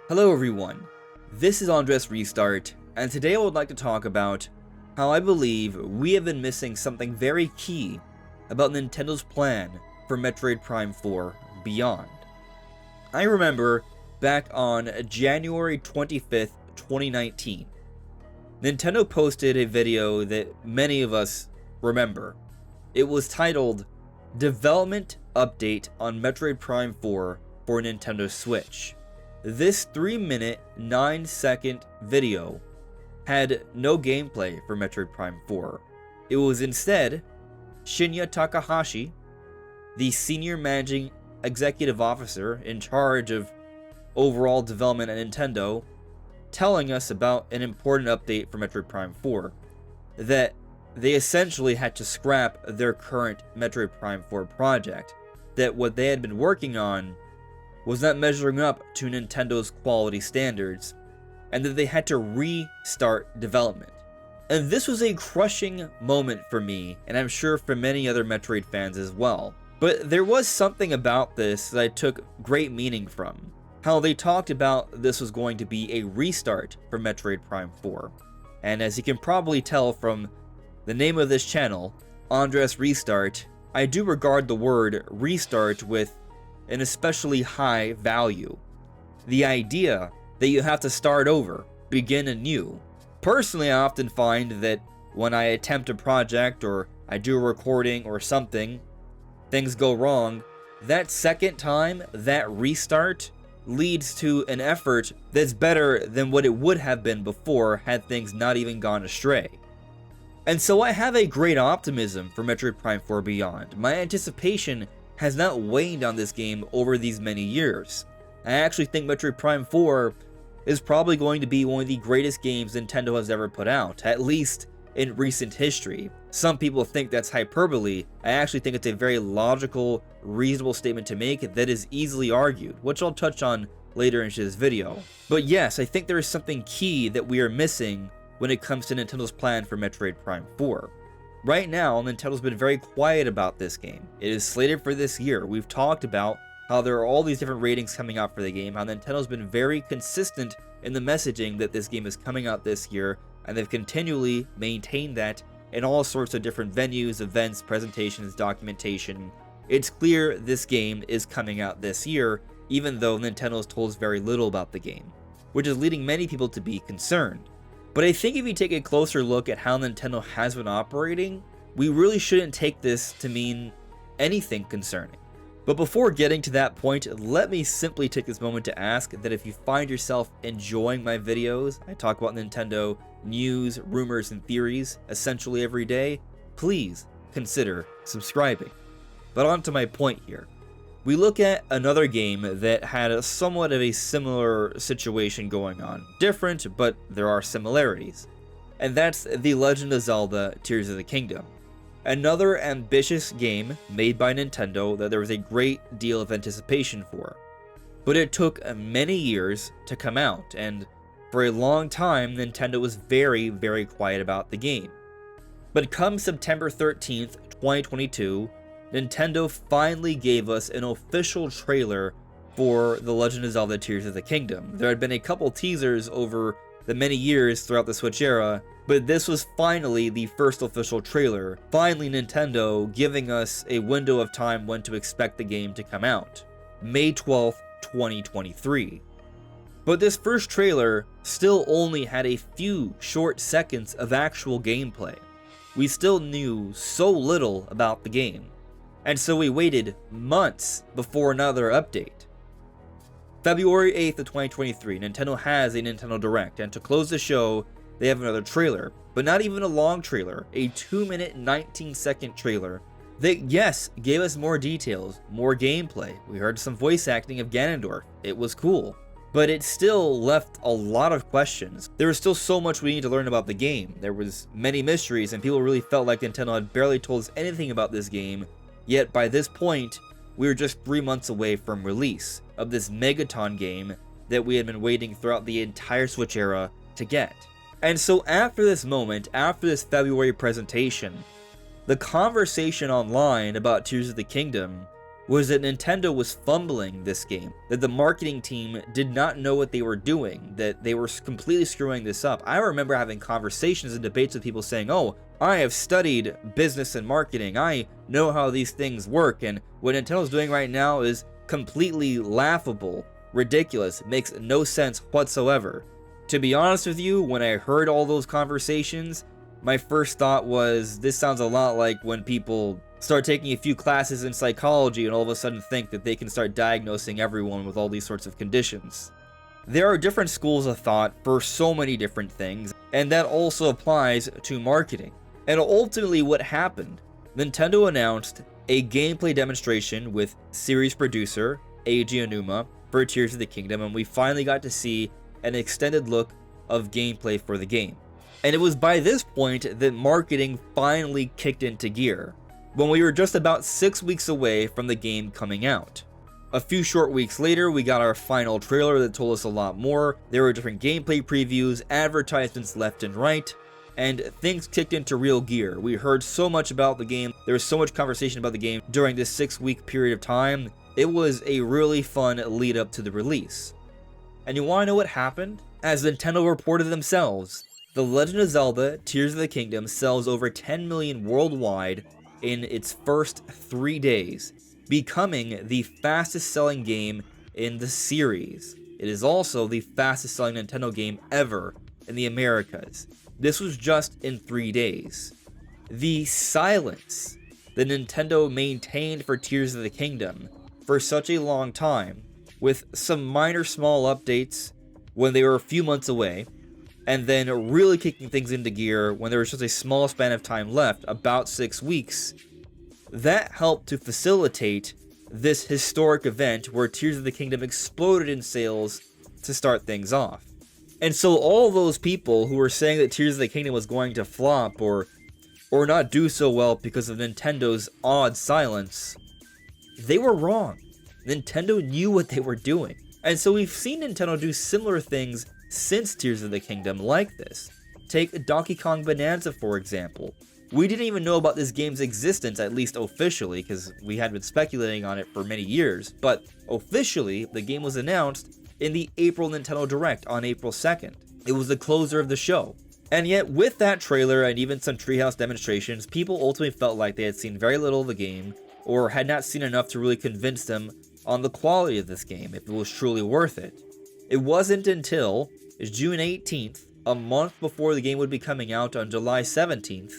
Hello everyone, this is AndresRestart, and today I would like to talk about how I believe we have been missing something very key about Nintendo's plan for Metroid Prime 4 Beyond. I remember back on January 25th, 2019, Nintendo posted a video that many of us remember. It was titled, Development Update on Metroid Prime 4 for Nintendo Switch. This 3-minute, 9-second video had no gameplay for Metroid Prime 4. It was instead Shinya Takahashi, the senior managing executive officer in charge of overall development at Nintendo, telling us about an important update for Metroid Prime 4, that they essentially had to scrap their current Metroid Prime 4 project, that what they had been working on was not measuring up to Nintendo's quality standards, and that they had to restart development. And this was a crushing moment for me, and I'm sure for many other Metroid fans as well. But there was something about this that I took great meaning from. How they talked about this was going to be a restart for Metroid Prime 4. And as you can probably tell from the name of this channel, AndresRestart, I do regard the word restart with an especially high value. The idea that you have to start over, begin anew. Personally, I often find that when I attempt a project or I do a recording or something, things go wrong, that second time, that restart, leads to an effort that's better than what it would have been before had things not even gone astray. And so I have a great optimism for Metroid Prime 4 Beyond. My anticipation has not waned on this game over these many years. I actually think Metroid Prime 4 is probably going to be one of the greatest games Nintendo has ever put out, at least in recent history. Some people think that's hyperbole. I actually think it's a very logical, reasonable statement to make that is easily argued, which I'll touch on later in this video. But yes, I think there is something key that we are missing when it comes to Nintendo's plan for Metroid Prime 4. Right now, Nintendo's been very quiet about this game. It is slated for this year. We've talked about how there are all these different ratings coming out for the game, how Nintendo's been very consistent in the messaging that this game is coming out this year, and they've continually maintained that in all sorts of different venues, events, presentations, documentation. It's clear this game is coming out this year, even though Nintendo's told us very little about the game, which is leading many people to be concerned. But I think if you take a closer look at how Nintendo has been operating, we really shouldn't take this to mean anything concerning. But before getting to that point, let me simply take this moment to ask that if you find yourself enjoying my videos, I talk about Nintendo news, rumors, and theories essentially every day, please consider subscribing. But on to my point here. We look at another game that had somewhat of a similar situation going on. Different, but there are similarities. And that's The Legend of Zelda Tears of the Kingdom. Another ambitious game made by Nintendo that there was a great deal of anticipation for. But it took many years to come out, and for a long time Nintendo was very, very quiet about the game. But come September 13th, 2022, Nintendo finally gave us an official trailer for The Legend of Zelda Tears of the Kingdom. There had been a couple teasers over the many years throughout the Switch era, but this was finally the first official trailer. Finally, Nintendo giving us a window of time when to expect the game to come out. May 12th, 2023. But this first trailer still only had a few short seconds of actual gameplay. We still knew so little about the game. And so we waited months before another update. February 8th of 2023, Nintendo has a Nintendo Direct, and to close the show, they have another trailer, but not even a long trailer, a 2-minute, 19-second trailer that, yes, gave us more details, more gameplay. We heard some voice acting of Ganondorf. It was cool. But it still left a lot of questions. There was still so much we need to learn about the game. There was many mysteries, and people really felt like Nintendo had barely told us anything about this game. Yet by this point, we were just 3 months away from release of this Megaton game that we had been waiting throughout the entire Switch era to get. And so after this moment, after this February presentation, the conversation online about Tears of the Kingdom was that Nintendo was fumbling this game, that the marketing team did not know what they were doing, that they were completely screwing this up. I remember having conversations and debates with people saying, oh, I have studied business and marketing, I know how these things work, and what Nintendo's doing right now is completely laughable, ridiculous, makes no sense whatsoever. To be honest with you, when I heard all those conversations, my first thought was, this sounds a lot like when people start taking a few classes in psychology and all of a sudden think that they can start diagnosing everyone with all these sorts of conditions. There are different schools of thought for so many different things, and that also applies to marketing. And ultimately what happened, Nintendo announced a gameplay demonstration with series producer Eiji Aonuma for Tears of the Kingdom, and we finally got to see an extended look of gameplay for the game. And it was by this point that marketing finally kicked into gear, when we were just about 6 weeks away from the game coming out. A few short weeks later, we got our final trailer that told us a lot more. There were different gameplay previews, advertisements left and right, and things kicked into real gear. We heard so much about the game, there was so much conversation about the game during this 6-week period of time. It was a really fun lead up to the release. And you want to know what happened? As Nintendo reported themselves, The Legend of Zelda Tears of the Kingdom sells over 10 million worldwide in its first 3 days, becoming the fastest selling game in the series. It is also the fastest selling Nintendo game ever in the Americas. This was just in 3 days. The silence that Nintendo maintained for Tears of the Kingdom for such a long time, with some minor small updates when they were a few months away, and then really kicking things into gear when there was just a small span of time left, about 6 weeks, that helped to facilitate this historic event where Tears of the Kingdom exploded in sales to start things off. And so all those people who were saying that Tears of the Kingdom was going to flop or not do so well because of Nintendo's odd silence, they were wrong. Nintendo knew what they were doing. And so we've seen Nintendo do similar things since Tears of the Kingdom like this. Take Donkey Kong Bonanza, for example. We didn't even know about this game's existence, at least officially, because we had been speculating on it for many years, but officially, the game was announced in the April Nintendo Direct on April 2nd. It was the closer of the show. And yet, with that trailer and even some Treehouse demonstrations, people ultimately felt like they had seen very little of the game, or had not seen enough to really convince them on the quality of this game, if it was truly worth it. It wasn't until June 18th, a month before the game would be coming out on July 17th,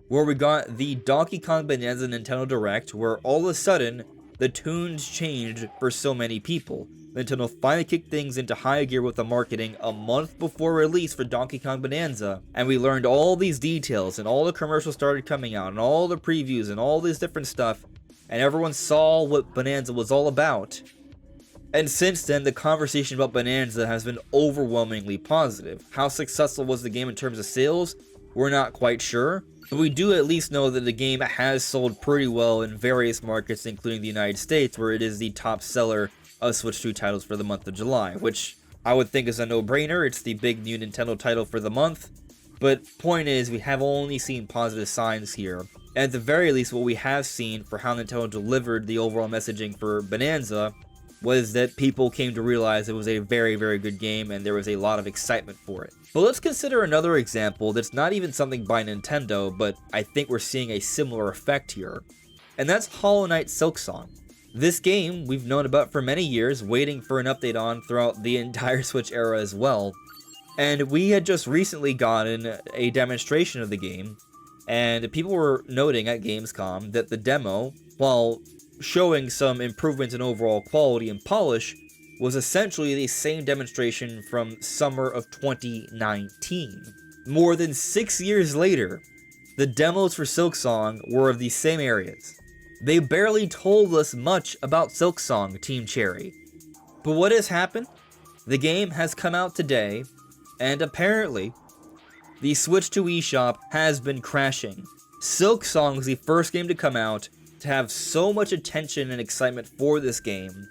where we got the Donkey Kong Bonanza Nintendo Direct, where all of a sudden, the tunes changed for so many people. Nintendo finally kicked things into high gear with the marketing a month before release for Donkey Kong Bonanza, and we learned all these details, and all the commercials started coming out, and all the previews, and all this different stuff, and everyone saw what Bonanza was all about. And since then, the conversation about Bonanza has been overwhelmingly positive. How successful was the game in terms of sales? We're not quite sure, but we do at least know that the game has sold pretty well in various markets, including the United States, where it is the top seller of Switch 2 titles for the month of July, which I would think is a no-brainer. It's the big new Nintendo title for the month. But point is, we have only seen positive signs here. And at the very least, what we have seen for how Nintendo delivered the overall messaging for Bonanza was that people came to realize it was a very, very good game and there was a lot of excitement for it. But let's consider another example that's not even something by Nintendo, but I think we're seeing a similar effect here. And that's Knight Silksong. This game we've known about for many years, waiting for an update on throughout the entire Switch era as well. And we had just recently gotten a demonstration of the game, and people were noting at Gamescom that the demo, while showing some improvements in overall quality and polish, was essentially the same demonstration from summer of 2019. More than 6 years later, the demos for Silksong were of the same areas. They barely told us much about Silksong, Team Cherry. But what has happened? The game has come out today, and apparently, the Switch 2 eShop has been crashing. Silksong is the first game to come out to have so much attention and excitement for this game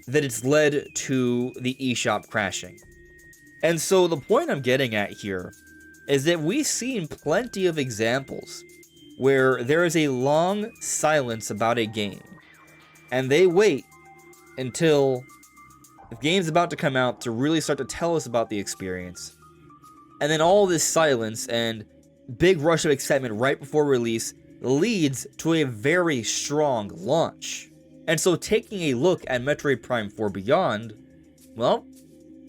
that it's led to the eShop crashing. And so the point I'm getting at here is that we've seen plenty of examples where there is a long silence about a game, and they wait until the game's about to come out to really start to tell us about the experience. And then all this silence and big rush of excitement right before release leads to a very strong launch. And so taking a look at Metroid Prime 4 Beyond, well,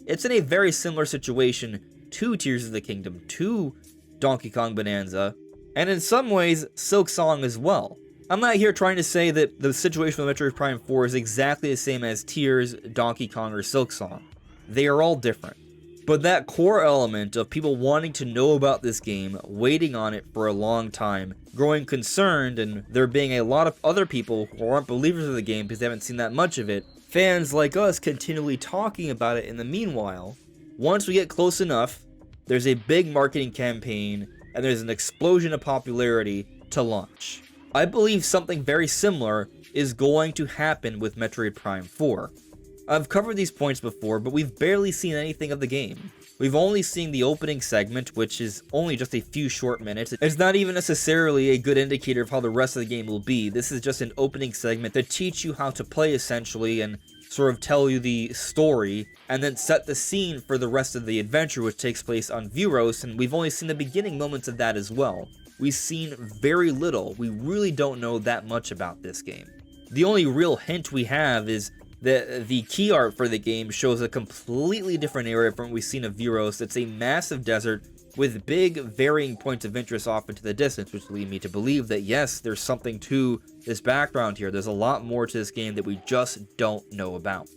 it's in a very similar situation to Tears of the Kingdom, to Donkey Kong Bonanza, and in some ways, Silksong as well. I'm not here trying to say that the situation with Metroid Prime 4 is exactly the same as Tears, Donkey Kong, or Silksong. They are all different. But that core element of people wanting to know about this game, waiting on it for a long time, growing concerned, and there being a lot of other people who aren't believers of the game because they haven't seen that much of it, fans like us continually talking about it in the meanwhile, once we get close enough, there's a big marketing campaign, and there's an explosion of popularity to launch. I believe something very similar is going to happen with Metroid Prime 4. I've covered these points before, but we've barely seen anything of the game. We've only seen the opening segment, which is only just a few short minutes. It's not even necessarily a good indicator of how the rest of the game will be. This is just an opening segment to teach you how to play, essentially, and sort of tell you the story, and then set the scene for the rest of the adventure, which takes place on Vuros, and we've only seen the beginning moments of that as well. We've seen very little. We really don't know that much about this game. The only real hint we have is the key art for the game shows a completely different area from what we've seen of Vuros. It's a massive desert with big varying points of interest off into the distance, which lead me to believe that yes, there's something to this background here. There's a lot more to this game that we just don't know about.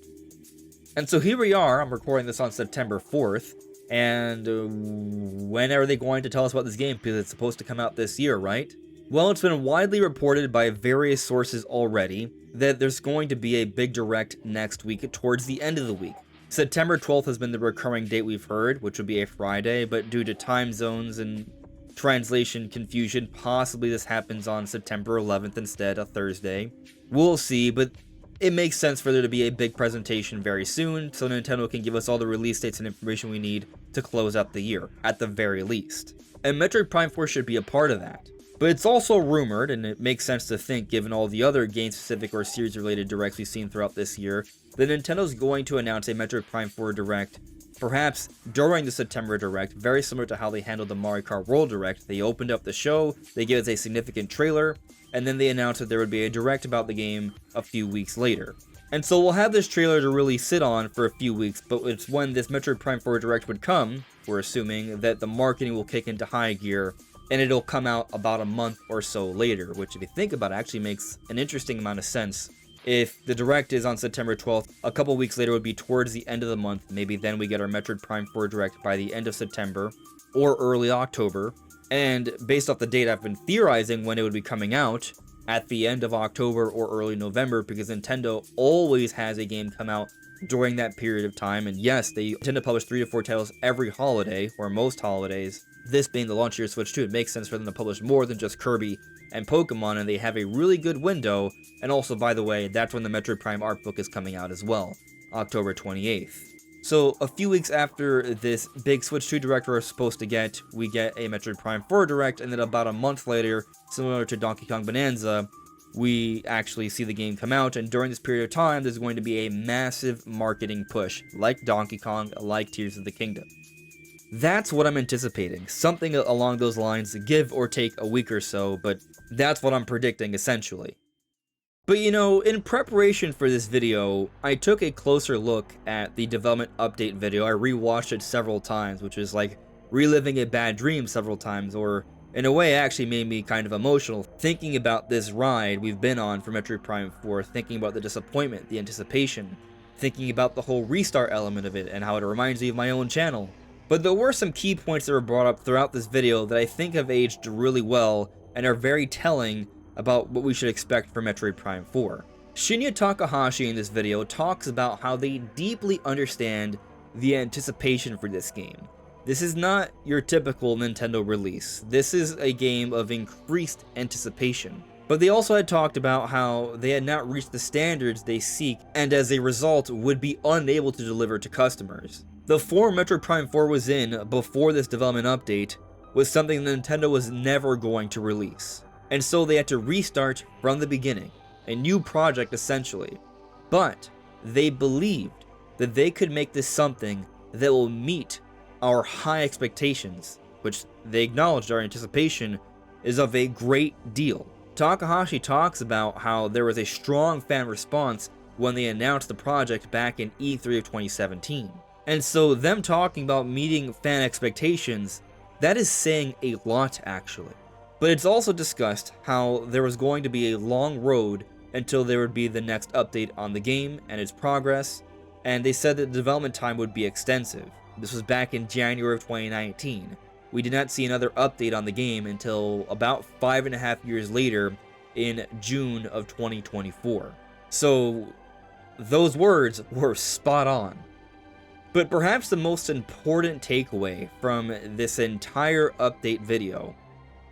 And so here we are. I'm recording this on September 4th. And when are they going to tell us about this game? Because it's supposed to come out this year, right? Well, it's been widely reported by various sources already that there's going to be a big direct next week towards the end of the week. September 12th has been the recurring date we've heard, which would be a Friday, but due to time zones and translation confusion, possibly this happens on September 11th instead, a Thursday. We'll see, but it makes sense for there to be a big presentation very soon, so Nintendo can give us all the release dates and information we need to close out the year, at the very least. And Metroid Prime 4 should be a part of that. But it's also rumored, and it makes sense to think given all the other game-specific or series-related directs we've seen throughout this year, that Nintendo's going to announce a Metroid Prime 4 direct, perhaps during the September direct, very similar to how they handled the Mario Kart World direct. They opened up the show, they gave us a significant trailer, and then they announced that there would be a direct about the game a few weeks later. And so we'll have this trailer to really sit on for a few weeks, but it's when this Metroid Prime 4 direct would come, we're assuming, that the marketing will kick into high gear, and it'll come out about a month or so later, which if you think about it, actually makes an interesting amount of sense. If the direct is on September 12th, a couple weeks later would be towards the end of the month, maybe then we get our Metroid Prime 4 direct by the end of September, or early October, and based off the date I've been theorizing when it would be coming out, at the end of October or early November, because Nintendo always has a game come out during that period of time, and yes, they tend to publish 3 to 4 titles every holiday, or most holidays. This being the launch year of Switch 2, it makes sense for them to publish more than just Kirby and Pokemon, and they have a really good window. And also, by the way, that's when the Metroid Prime art book is coming out as well, October 28th. So a few weeks after this big Switch 2 direct we're supposed to get, we get a Metroid Prime 4 direct, and then about a month later, similar to Donkey Kong Bonanza, we actually see the game come out, and during this period of time, there's going to be a massive marketing push, like Donkey Kong, like Tears of the Kingdom. That's what I'm anticipating, something along those lines, give or take a week or so, but that's what I'm predicting essentially. But you know, in preparation for this video, I took a closer look at the development update video. I rewatched it several times, which is like reliving a bad dream several times, or in a way it actually made me kind of emotional, thinking about this ride we've been on for Metroid Prime 4, thinking about the disappointment, the anticipation, thinking about the whole restart element of it, and how it reminds me of my own channel. But there were some key points that were brought up throughout this video that I think have aged really well and are very telling about what we should expect for Metroid Prime 4. Shinya Takahashi in this video talks about how they deeply understand the anticipation for this game. This is not your typical Nintendo release. This is a game of increased anticipation. But they also had talked about how they had not reached the standards they seek, and as a result would be unable to deliver to customers. The form Metroid Prime 4 was in before this development update was something Nintendo was never going to release. And so they had to restart from the beginning. a new project essentially. But they believed that they could make this something that will meet our high expectations, which they acknowledged our anticipation is of a great deal. Takahashi talks about how there was a strong fan response when they announced the project back in E3 of 2017. And so them talking about meeting fan expectations, that is saying a lot actually. But it's also discussed how there was going to be a long road until there would be the next update on the game and its progress, and they said that the development time would be extensive. This was back in January of 2019. We did not see another update on the game until about 5.5 years later in June of 2024. So those words were spot on. But perhaps the most important takeaway from this entire update video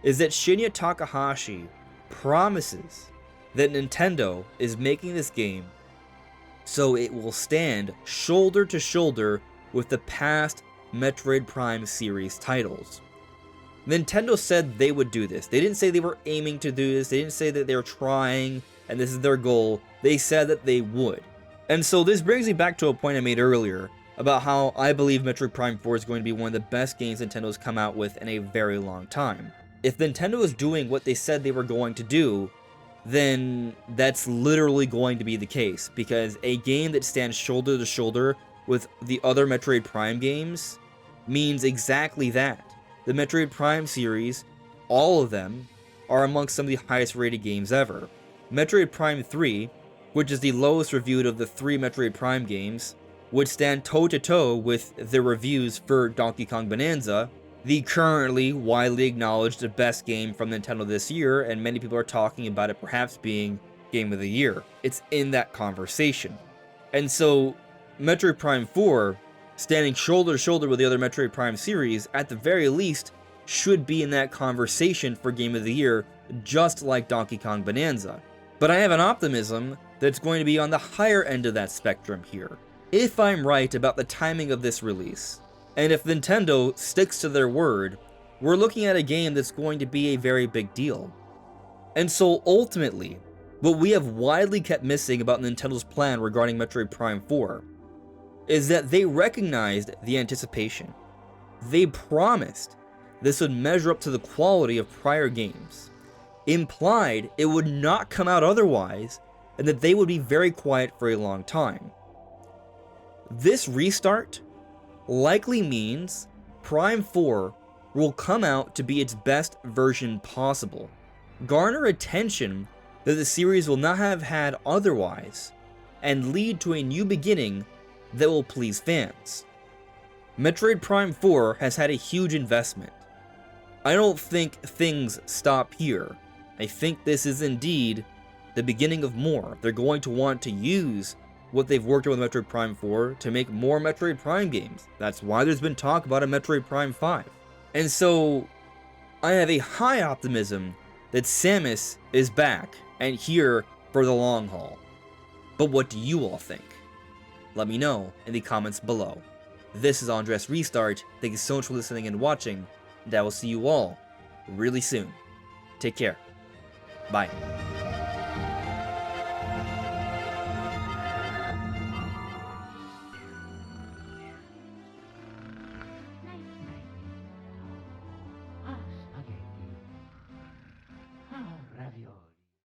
is that Shinya Takahashi promises that Nintendo is making this game so it will stand shoulder to shoulder with the past Metroid Prime series titles. Nintendo said they would do this. They didn't say they were aiming to do this. They didn't say that they were trying and this is their goal. They said that they would. And so this brings me back to a point I made earlier about how I believe Metroid Prime 4 is going to be one of the best games Nintendo's come out with in a very long time. If Nintendo is doing what they said they were going to do, then that's literally going to be the case, because a game that stands shoulder to shoulder with the other Metroid Prime games means exactly that. The Metroid Prime series, all of them, are amongst some of the highest rated games ever. Metroid Prime 3, which is the lowest reviewed of the 3 Metroid Prime games, would stand toe-to-toe with the reviews for Donkey Kong Bonanza, the currently widely acknowledged best game from Nintendo this year, and many people are talking about it perhaps being Game of the Year. It's in that conversation. And so, Metroid Prime 4, standing shoulder to shoulder with the other Metroid Prime series, at the very least, should be in that conversation for Game of the Year, just like Donkey Kong Bonanza. But I have an optimism that's going to be on the higher end of that spectrum here. If I'm right about the timing of this release, and if Nintendo sticks to their word, we're looking at a game that's going to be a very big deal. And so ultimately, what we have widely kept missing about Nintendo's plan regarding Metroid Prime 4 is that they recognized the anticipation. They promised this would measure up to the quality of prior games, implied it would not come out otherwise, and that they would be very quiet for a long time. This restart likely means Prime 4 will come out to be its best version possible, garner attention that the series will not have had otherwise, and lead to a new beginning that will please fans. Metroid Prime 4 has had a huge investment. I don't think things stop here. I think this is indeed the beginning of more. They're going to want to use what they've worked on with Metroid Prime 4 to make more Metroid Prime games. That's why there's been talk about a Metroid Prime 5. And so, I have a high optimism that Samus is back and here for the long haul. But what do you all think? Let me know in the comments below. This is AndresRestart. Thank you so much for listening and watching, and I will see you all really soon. Take care. Bye.